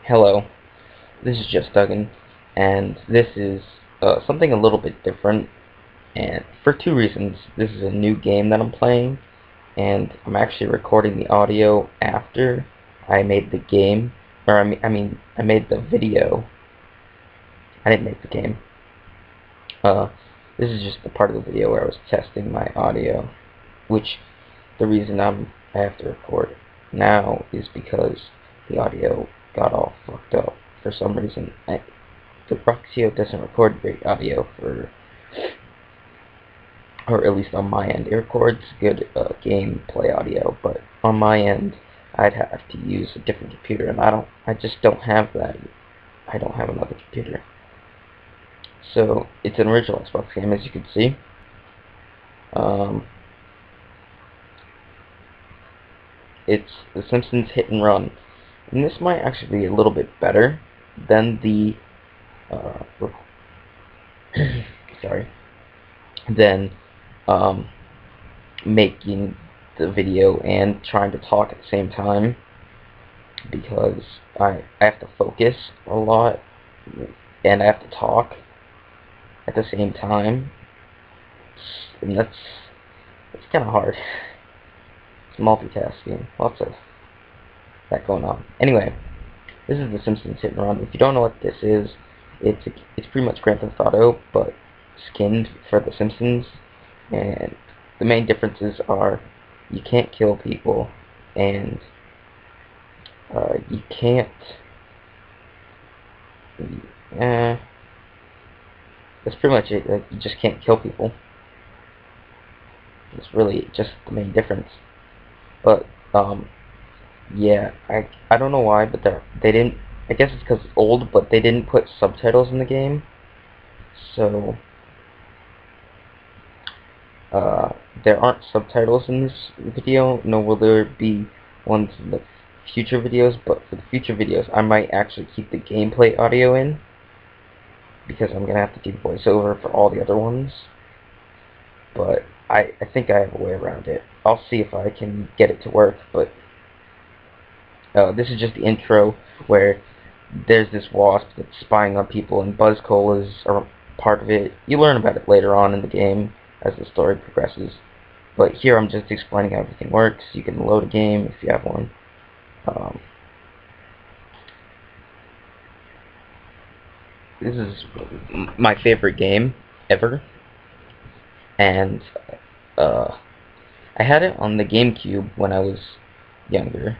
Hello, this is just Duggan, and this is something a little bit different, and for two reasons. This is a new game that I'm playing, and I'm actually recording the audio after I made the game, or I made the video. I didn't make the game. Uh, this is just the part of the video where I was testing my audio, which the reason I have to record now is because the audio got all fucked up for some reason. The Roxio doesn't record great audio or at least on my end. It records good gameplay audio, but on my end, I'd have to use a different computer, and I just don't have that. I don't have another computer. So it's an original Xbox game, as you can see. It's the Simpsons Hit and Run, and this might actually be a little bit better than the sorry, than making the video and trying to talk at the same time, because I have to focus a lot and I have to talk at the same time, and that's kind of hard. It's multitasking, lots of that going on. Anyway, this is the Simpsons Hit and Run. If you don't know what this is, it's pretty much Grand Theft Auto, but skinned for the Simpsons. And the main differences are you can't kill people, and you can't. That's pretty much it. Like, you just can't kill people. It's really just the main difference. But yeah, I don't know why, but they didn't. I guess it's because it's old, but they didn't put subtitles in the game, so there aren't subtitles in this video, nor will there be ones in the future videos, but for the future videos, I might actually keep the gameplay audio in, because I'm going to have to do voiceover for all the other ones, but I think I have a way around it. I'll see if I can get it to work, but this is just the intro, where there's this wasp that's spying on people, and Buzz Cola's are part of it. You learn about it later on in the game as the story progresses, but here I'm just explaining how everything works. You can load a game if you have one. This is my favorite game ever, and I had it on the GameCube when I was younger,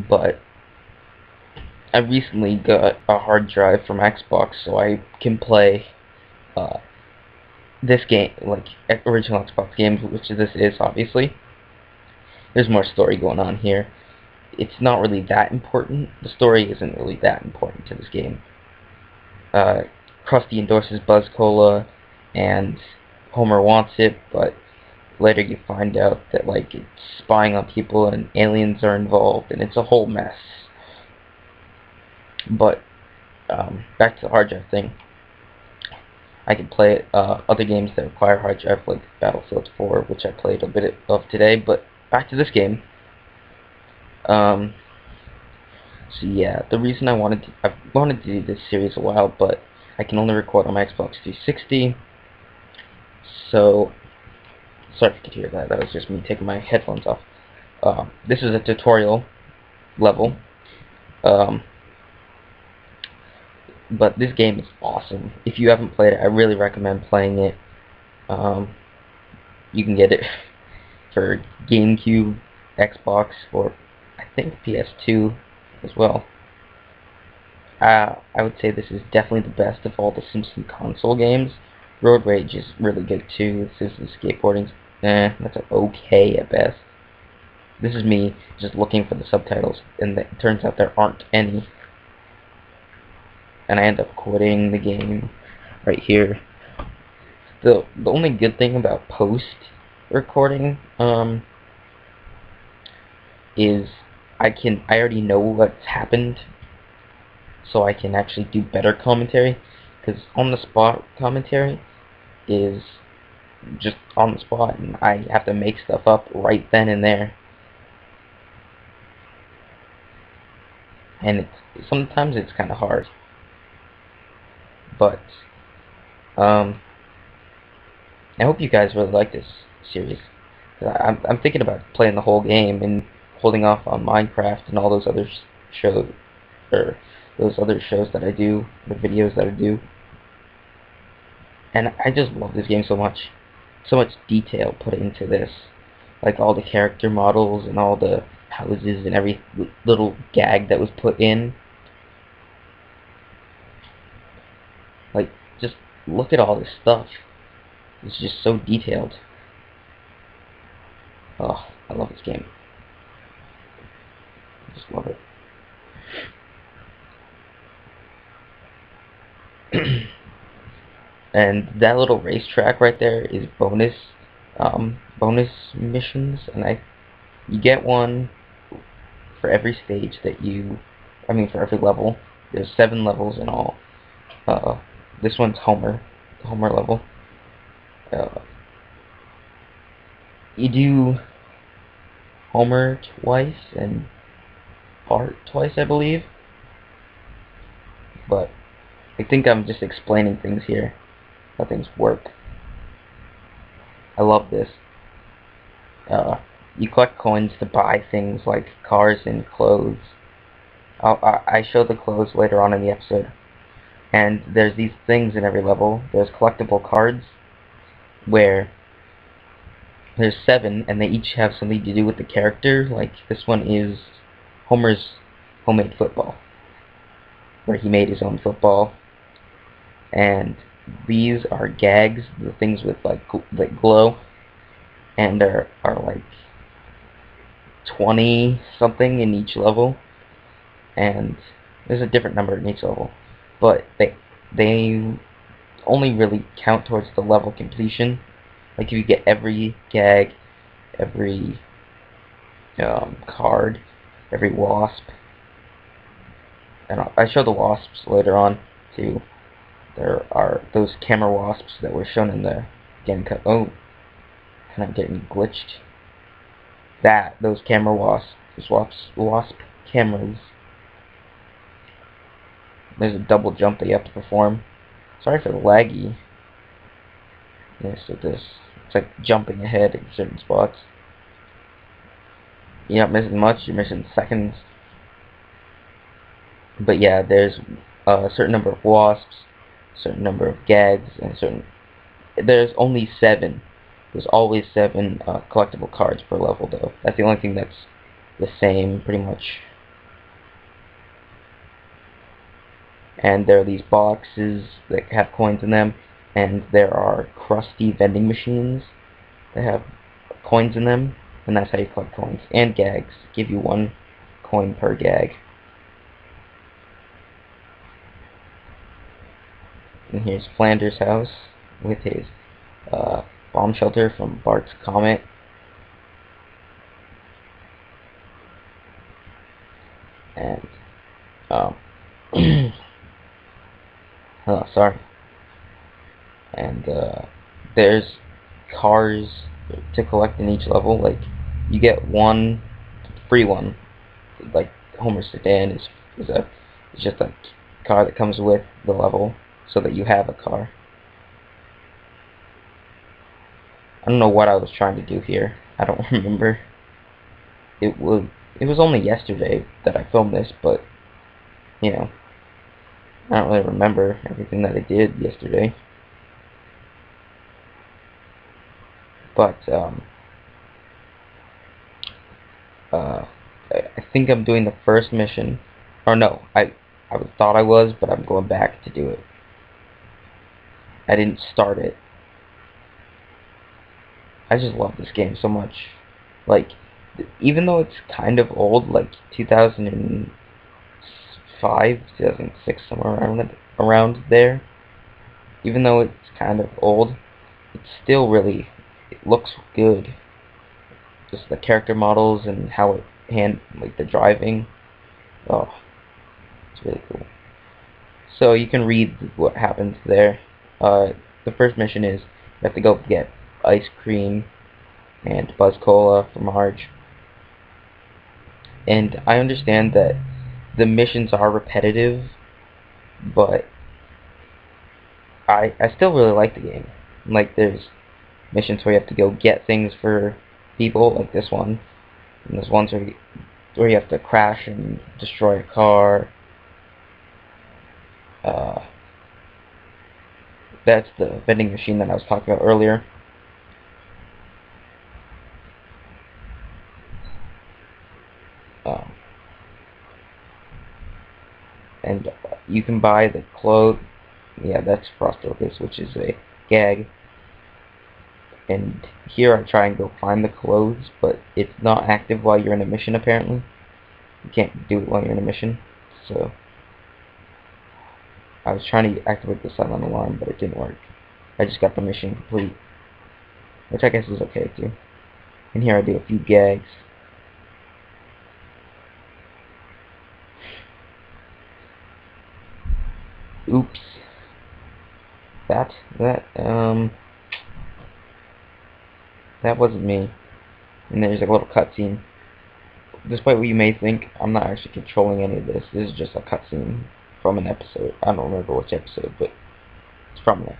but I recently got a hard drive from Xbox, so I can play this game, like original Xbox games, which this is, obviously. There's more story going on here. It's not really that important. The story isn't really that important to this game. Krusty endorses Buzz Cola, and Homer wants it, but later you find out that, like, it's spying on people and aliens are involved, and it's a whole mess. But back to the hard drive thing. I can play other games that require hard drive, like Battlefield 4, which I played a bit of today. But back to this game. So yeah, the reason I've wanted to do this series a while, but I can only record on my Xbox 360. So sorry if you could hear that. That was just me taking my headphones off. This is a tutorial level. But this game is awesome. If you haven't played it, I really recommend playing it. You can get it for GameCube, Xbox, or I think PS2 as well. I would say this is definitely the best of all the Simpsons console games. Road Rage is really good too. Simpsons Skateboarding, that's okay at best. This is me just looking for the subtitles, and it turns out there aren't any. And I end up quitting the game right here. The only good thing about post recording is I already know what's happened, so I can actually do better commentary, because on the spot commentary is just on the spot, and I have to make stuff up right then and there. and sometimes it's kind of hard. But I hope you guys really like this series. I'm thinking about playing the whole game and holding off on Minecraft and all those other shows, or those other shows that I do, the videos that I do. And I just love this game so much. So much detail put into this. Like all the character models and all the houses and every little gag that was put in. Like, just look at all this stuff. It's just so detailed. Oh, I love this game. I just love it. And that little racetrack right there is bonus missions, and you get one for every stage that for every level. There's 7 levels in all. This one's the Homer level. You do Homer twice and Bart twice, I believe. But I think I'm just explaining things here, how things work. I love this. You collect coins to buy things like cars and clothes. I show the clothes later on in the episode. And there's these things in every level. There's collectible cards, where there's 7, and they each have something to do with the character. Like, this one is Homer's homemade football, where he made his own football. And these are gags, the things with like that glow, and there are like 20 something in each level, and there's a different number in each level, but they only really count towards the level completion. Like, if you get every gag, every card, every wasp, and I show the wasps later on too. There are those camera wasps that were shown in the game cut. Oh, and I'm getting glitched. Those camera wasp cameras. There's a double jump that you have to perform. Sorry for the laggy. Yes, it's like jumping ahead in certain spots. You're not missing much, you're missing seconds. But yeah, there's a certain number of wasps, certain number of gags, and there's only 7. There's always 7 collectible cards per level, though. That's the only thing that's the same, pretty much. And there are these boxes that have coins in them, and there are crusty vending machines that have coins in them, and that's how you collect coins. And gags give you 1 coin per gag. And here's Flanders' house with his bomb shelter from Bart's Comet. And oh, sorry. And there's cars to collect in each level. Like, you get 1 free one. Like, Homer's sedan is just a car that comes with the level, so that you have a car. I don't know what I was trying to do here. I don't remember. It was only yesterday that I filmed this, but I don't really remember everything that I did yesterday. But I think I'm doing the first mission. Or no, I thought I was, but I'm going back to do it. I didn't start it. I just love this game so much. Like, even though it's kind of old, like 2005, 2006, somewhere around there. Even though it's kind of old, it's still really, it looks good. Just the character models and how it like the driving. Oh, it's really cool. So you can read what happens there. The first mission is you have to go get ice cream and Buzz Cola for Marge. And I understand that the missions are repetitive, but I still really like the game. Like, there's missions where you have to go get things for people, like this one, and there's ones where you have to crash and destroy a car. That's the vending machine that I was talking about earlier. And you can buy the clothes. Yeah, that's Frostfocus, which is a gag. And here I try and go find the clothes, but it's not active while you're in a mission, apparently. You can't do it while you're in a mission. So I was trying to activate the silent alarm, but it didn't work. I just got the mission complete, which I guess is okay too. And here I do a few gags. Oops. That wasn't me. And there's a little cutscene. Despite what you may think, I'm not actually controlling any of this. This is just a cutscene from an episode. I don't remember which episode, but it's from an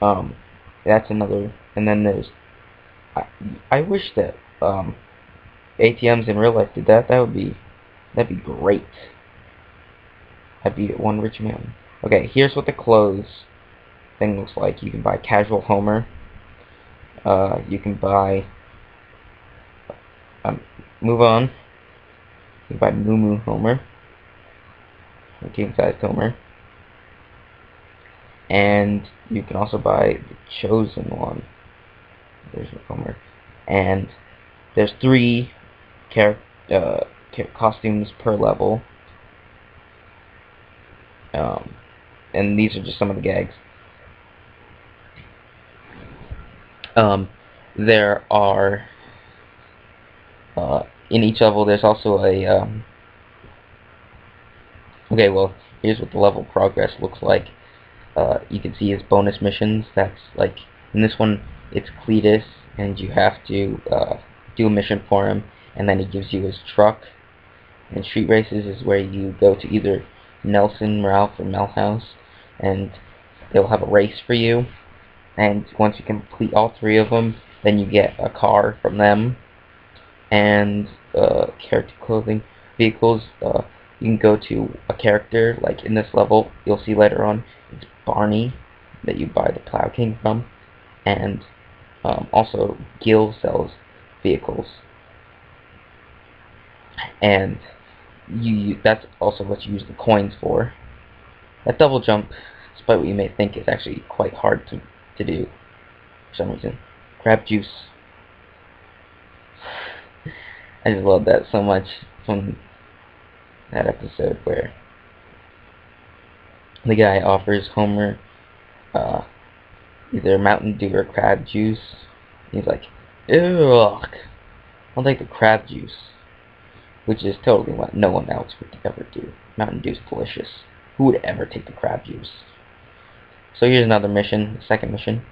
episode. That's another. And then there's. I wish that ATMs in real life did that. That'd be great. I'd be one rich man. Okay, here's what the clothes thing looks like. You can buy Casual Homer. You can buy Move On. You can buy Moo Moo Homer, King Size Homer, and you can also buy the Chosen One. There's Homer, and there's 3 costumes per level. And these are just some of the gags. There are in each level there's also a okay, well, here's what the level progress looks like. You can see his bonus missions. That's like, in this one it's Cletus, and you have to do a mission for him, and then he gives you his truck. And Street Races is where you go to either Nelson, Ralph, or Melhouse, and they'll have a race for you. And once you complete all 3 of them, then you get a car from them. And character clothing vehicles, you can go to a character, like in this level, you'll see later on, it's Barney, that you buy the Plow King from. And also Gil sells vehicles. And that's also what you use the coins for. That double jump, despite what you may think, is actually quite hard to do for some reason. Crab juice. I just love that so much from that episode where the guy offers Homer either Mountain Dew or crab juice. He's like, ugh, I'll take the crab juice. Which is totally what no one else would ever do. Mountain Dew's delicious. Who would ever take the crab juice? So here's another mission, the second mission.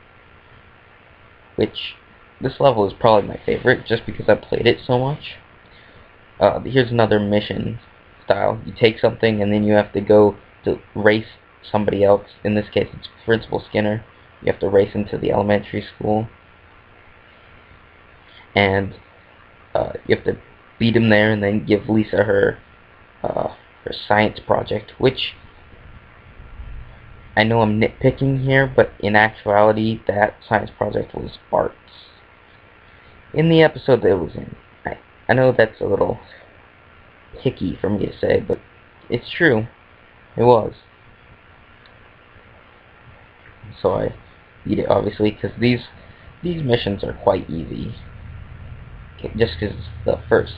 Which, this level is probably my favorite, just because I played it so much. Here's another mission style. You take something and then you have to go to race somebody else. In this case, it's Principal Skinner. You have to race him to the elementary school. And you have to beat him there and then give Lisa her science project, which I know I'm nitpicking here, but in actuality, that science project was Bart's. In the episode that it was in. I know that's a little picky for me to say, but it's true. It was. So I beat it, obviously, because these missions are quite easy. Just because it's the first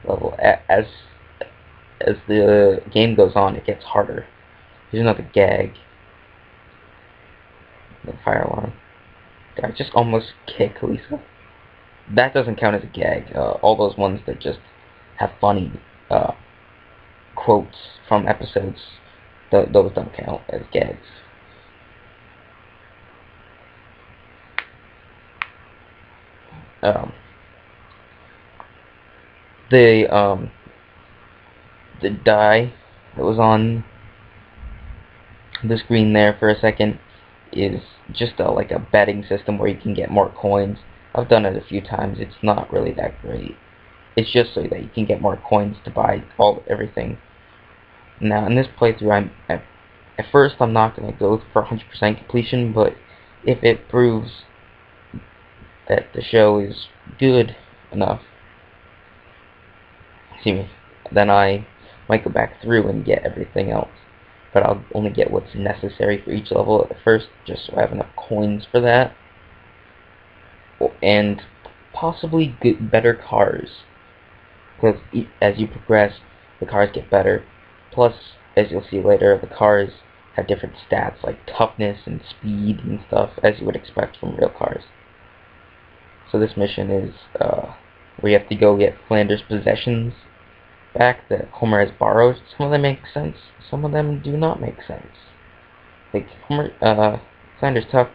level. As the game goes on, it gets harder. Here's another gag. The fire alarm. Did I just almost kick Lisa? That doesn't count as a gag. All those ones that just have funny quotes from episodes, those don't count as gags. the die that was on the screen there for a second is just like a betting system where you can get more coins. I've done it a few times. It's not really that great. It's just so that you can get more coins to buy everything. Now in this playthrough, at first I'm not going to go for 100% completion, but if it proves that the show is good enough, then I might go back through and get everything else. But I'll only get what's necessary for each level at first, just so I have enough coins for that. And possibly get better cars, because as you progress, the cars get better. Plus, as you'll see later, the cars have different stats like toughness and speed and stuff, as you would expect from real cars. So this mission is where you have to go get Flanders' possessions back that Homer has borrowed. Some of them make sense, some of them do not make sense. Like Flanders' Tux,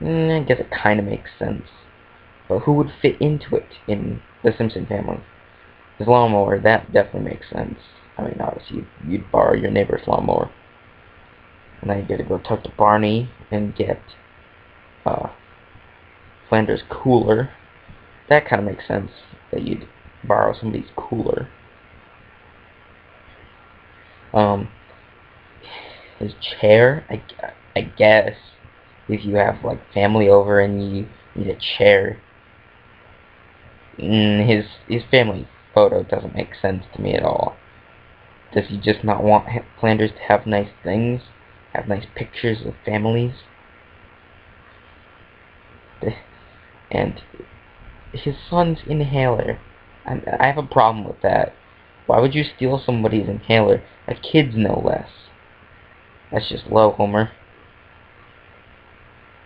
I guess it kind of makes sense. But who would fit into it in the Simpson family? His lawnmower, that definitely makes sense. I mean, obviously, you'd borrow your neighbor's lawnmower. And then you get to go talk to Barney and get Flanders' cooler. That kind of makes sense, that you'd borrow somebody's cooler. His chair, I guess, if you have like family over and you need a chair. His family photo doesn't make sense to me at all. Does he just not want Flanders to have nice things? Have nice pictures of families? And his son's inhaler. I have a problem with that. Why would you steal somebody's inhaler? A kid's no less. That's just low, Homer.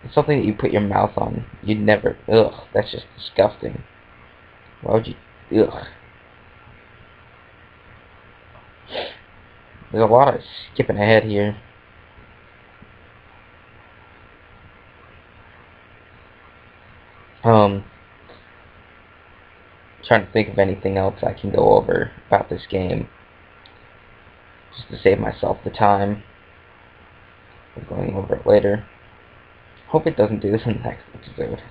It's something that you put your mouth on. You'd never... Ugh, that's just disgusting. Why would you... Ugh. There's a lot of skipping ahead here. Trying to think of anything else I can go over about this game, just to save myself the time of going over it later. Hope it doesn't do this in the next episode.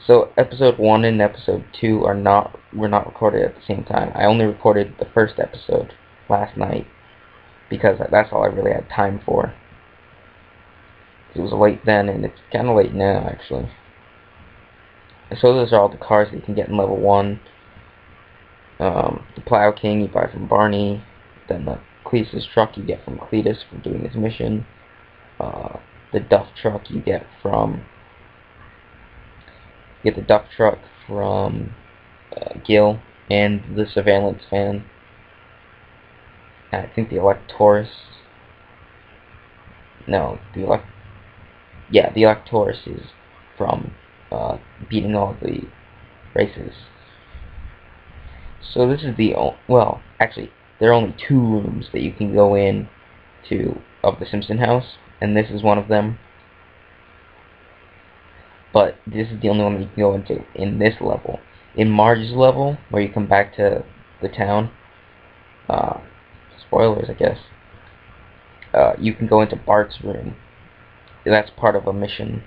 So episode 1 and episode 2 were not recorded at the same time. I only recorded the first episode last night because that's all I really had time for. It was late then, and it's kind of late now, actually. So those are all the cars that you can get in level 1. The Plow King you buy from Barney. Then the Cletus truck you get from Cletus for doing his mission. The Duff truck you get from... the Duff truck from Gil and the Surveillance Van. And I think the Electaurus... No, the Electaurus is from beating all the races. So this is well, actually, there are only 2 rooms that you can go in of the Simpson house, and this is one of them. But this is the only one that you can go into in this level. In Marge's level, where you come back to the town, spoilers, I guess, you can go into Bart's room. That's part of a mission.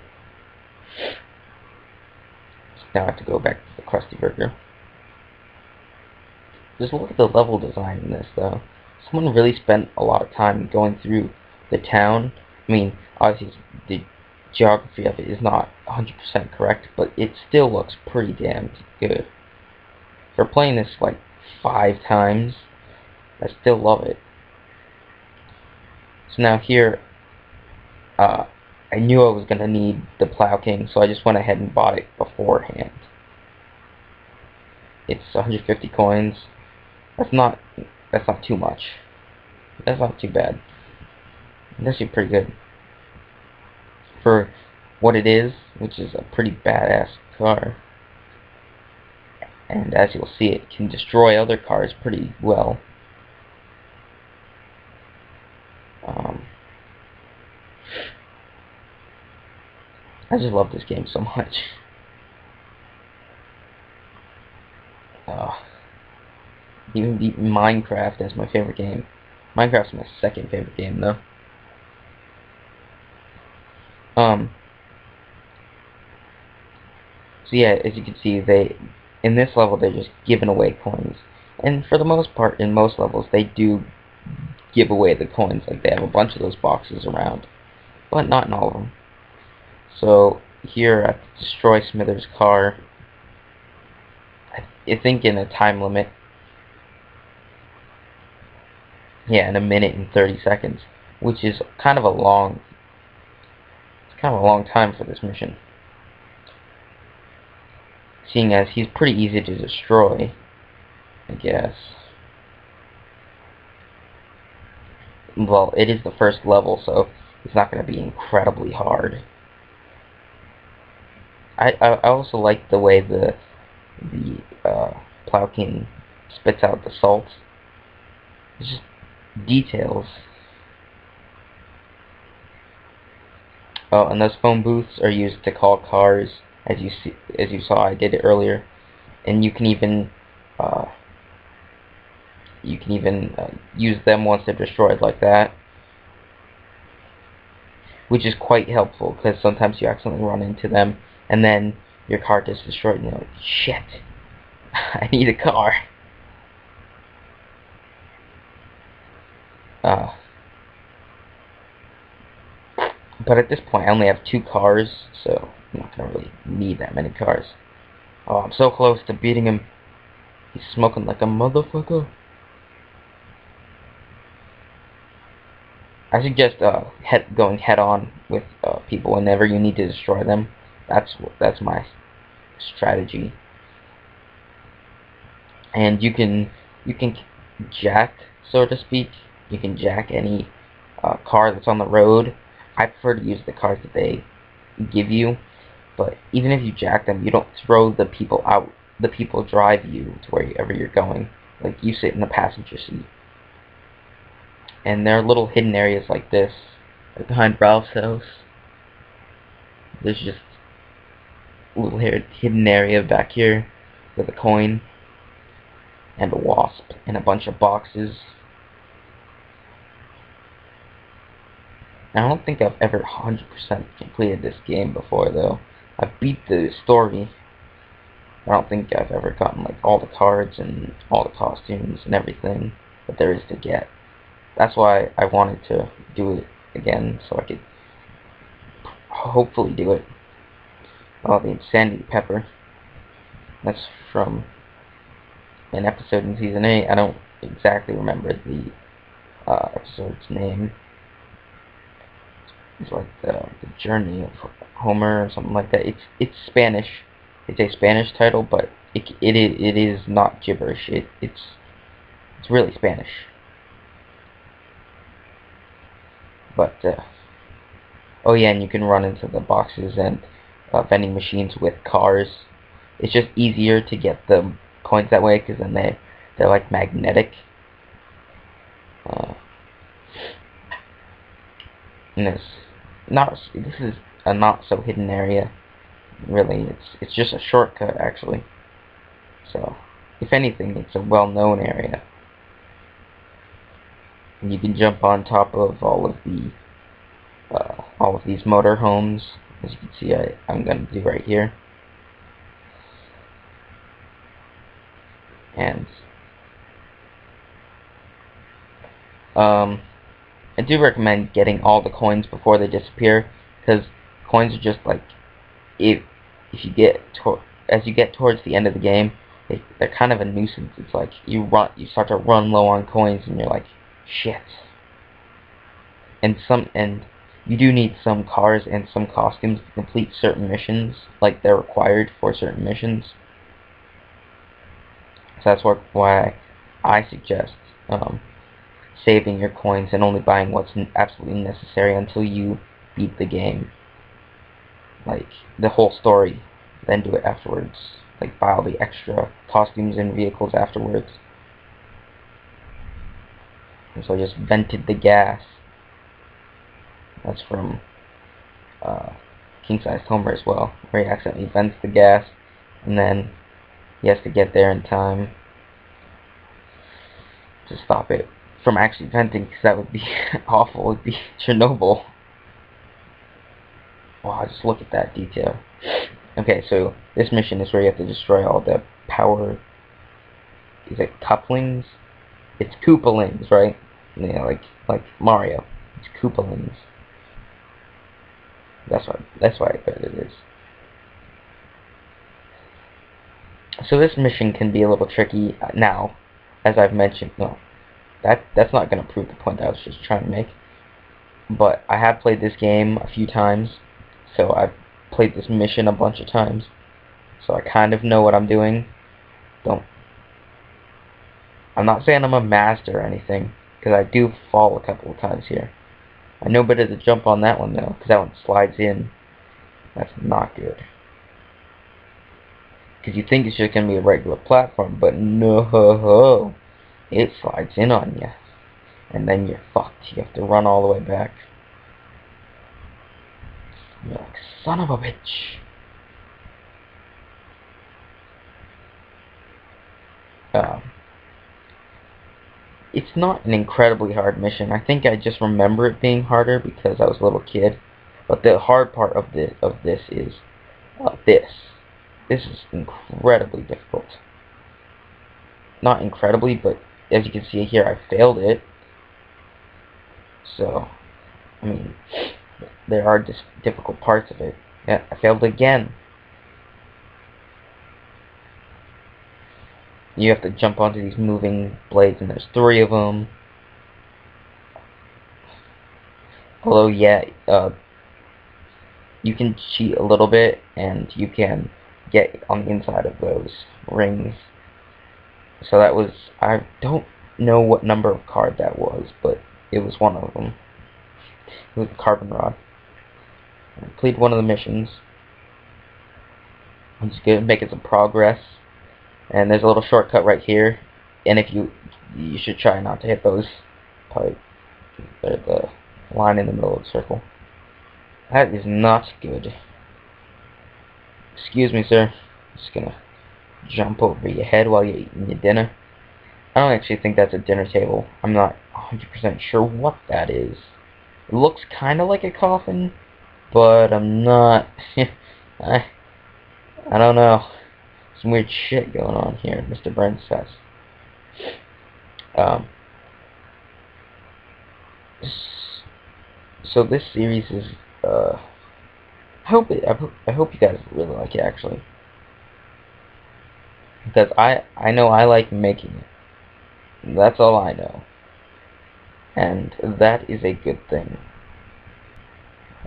Now I have to go back to the Krusty Burger. Just look at the level design in this, though. Someone really spent a lot of time going through the town. I mean, obviously, the geography of it is not 100% correct, but it still looks pretty damn good. For playing this like 5 times, I still love it. So now here, I knew I was going to need the Plow King, so I just went ahead and bought it beforehand. It's 150 coins. That's not too much. That's not too bad. That's actually pretty good. For what it is, which is a pretty badass car. And as you'll see, it can destroy other cars pretty well. I just love this game so much. He even beat Minecraft as my favorite game. Minecraft's my second favorite game, though. So yeah, as you can see, in this level they're just giving away coins, and for the most part, in most levels they do give away the coins. Like they have a bunch of those boxes around, but not in all of them. So here I have to destroy Smithers' car. I think in a time limit. Yeah, in 1 minute and 30 seconds, which is kind of a long. It's kind of a long time for this mission, seeing as he's pretty easy to destroy, I guess. Well, it is the first level, so it's not going to be incredibly hard. I also like the way the Plowkin spits out the salt. It's just details. Oh, and those phone booths are used to call cars, as you saw. I did it earlier, and you can even use them once they're destroyed, like that, which is quite helpful because sometimes you accidentally run into them, and then your car gets destroyed, and you're like, shit, I need a car. But at this point, I only have 2 cars, so I'm not gonna really need that many cars. Oh, I'm so close to beating him. He's smoking like a motherfucker. I suggest going head on with people whenever you need to destroy them. That's my strategy. And you can jack, so to speak. You can jack any car that's on the road. I prefer to use the cars that they give you, but even if you jack them, you don't throw the people out. The people drive you to wherever you're going. Like, you sit in the passenger seat. And there are little hidden areas like this, like behind Ralph's house. There's just a little hidden area back here with a coin and a wasp and a bunch of boxes. I don't think I've ever 100% completed this game before, though. I've beat the story. I don't think I've ever gotten like all the cards and all the costumes and everything that there is to get. That's why I wanted to do it again, so I could hopefully do it. Oh, the Insanity Pepper. That's from an episode in Season 8. I don't exactly remember the episode's name. It's like the Journey of Homer or something like that. It's Spanish. It's a Spanish title, but it is not gibberish. It's really Spanish. But oh yeah, and you can run into the boxes and vending machines with cars. It's just easier to get the coins that way because then they're like magnetic. And this is a not so hidden area. Really, it's just a shortcut actually. So, if anything, it's a well-known area. And you can jump on top of all of these motorhomes, as you can see. I'm going to do right here. And I do recommend getting all the coins before they disappear, because coins are just like, if you get as you get towards the end of the game, they're kind of a nuisance. It's like you start to run low on coins, and you're like, shit. And you do need some cars and some costumes to complete certain missions, like they're required for certain missions. So that's why I suggest saving your coins and only buying what's absolutely necessary until you beat the game. Like, the whole story, then do it afterwards. Like, buy all the extra costumes and vehicles afterwards. And so I just vented the gas. That's from King Sized Homer as well, where he accidentally vents the gas, and then he has to get there in time. to stop it from actually venting, because that would be awful. It would be Chernobyl. Wow, just look at that detail. Okay, so this mission is where you have to destroy all the power. Is it couplings? It's Koopalings, right? Yeah, like Mario. It's Koopalings. That's why I bet it is. So this mission can be a little tricky now, as I've mentioned. No, that's not going to prove the point I was just trying to make. But I have played this game a few times, so I've played this mission a bunch of times, so I kind of know what I'm doing. I'm not saying I'm a master or anything, because I do fall a couple of times here. I know better to jump on that one though, because that one slides in. That's not good. Because you think it's just going to be a regular platform, but no, it slides in on you. And then you're fucked. You have to run all the way back. You're like, son of a bitch. It's not an incredibly hard mission. I think I just remember it being harder because I was a little kid. But the hard part of this is this. This is incredibly difficult. Not incredibly, but as you can see here, I failed it. So, I mean, there are just difficult parts of it. Yeah, I failed again. You have to jump onto these moving blades, and there's 3 of them. Although, yeah, you can cheat a little bit, and you can get on the inside of those rings. So that was, I don't know what number of card that was, but it was one of them. It was the carbon rod. I completed one of the missions. I'm just good at making some progress. And there's a little shortcut right here. And if you should try not to hit those pipes. There's the line in the middle of the circle. That is not good. Excuse me, sir. I'm just gonna jump over your head while you're eating your dinner. I don't actually think that's a dinner table. I'm not 100% sure what that is. It looks kind of like a coffin, but I'm not. I don't know. Some weird shit going on here, Mr. Brent says. So this series is, I hope you guys really like it, actually. Because I know I like making it. That's all I know. And that is a good thing.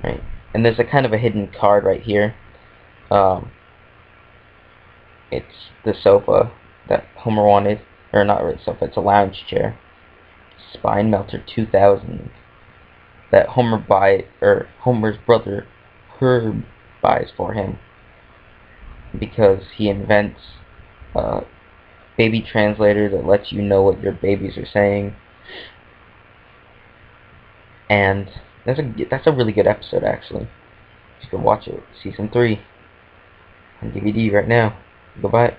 Right? And there's a kind of a hidden card right here. It's the sofa that Homer wanted. Or not really sofa, it's a lounge chair. Spine Melter 2000. That Homer's brother Herb buys for him. Because he invents a baby translator that lets you know what your babies are saying. And that's a really good episode, actually. You can watch it. Season 3 on DVD right now. Go buy it.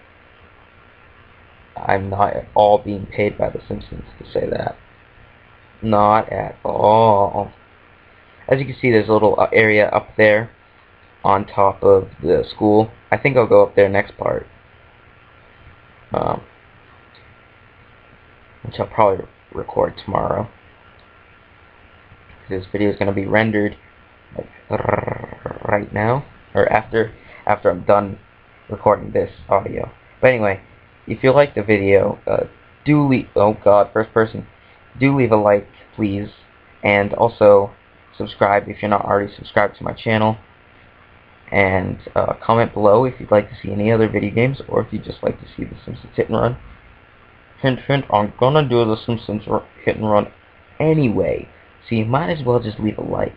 I'm not at all being paid by the Simpsons to say that. Not at all. As you can see, there's a little area up there on top of the school. I think I'll go up there next part. Which I'll probably record tomorrow. This video is going to be rendered like right now, or after I'm done recording this audio. But anyway, if you like the video, do leave. Oh God, first person. Do leave a like, please, and also subscribe if you're not already subscribed to my channel. And comment below if you'd like to see any other video games, or if you'd just like to see The Simpsons Hit and Run. Hint, hint, I'm gonna do The Simpsons Hit and Run anyway, so you might as well just leave a like.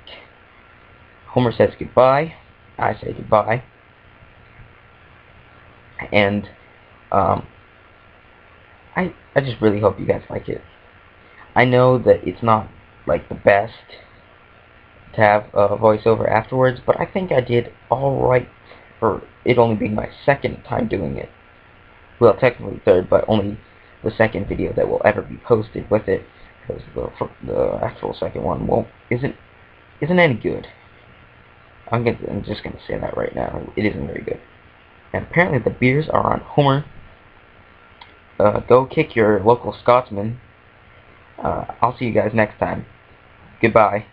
Homer says goodbye, I say goodbye, and I just really hope you guys like it. I know that it's not like the best to have a voiceover afterwards, but I think I did alright for it only being my second time doing it. Well, technically third, but only the second video that will ever be posted with it, because the actual second one isn't any good. I'm just gonna say that right now. It isn't very good. And apparently the beers are on Homer. Go kick your local Scotsman. I'll see you guys next time. Goodbye.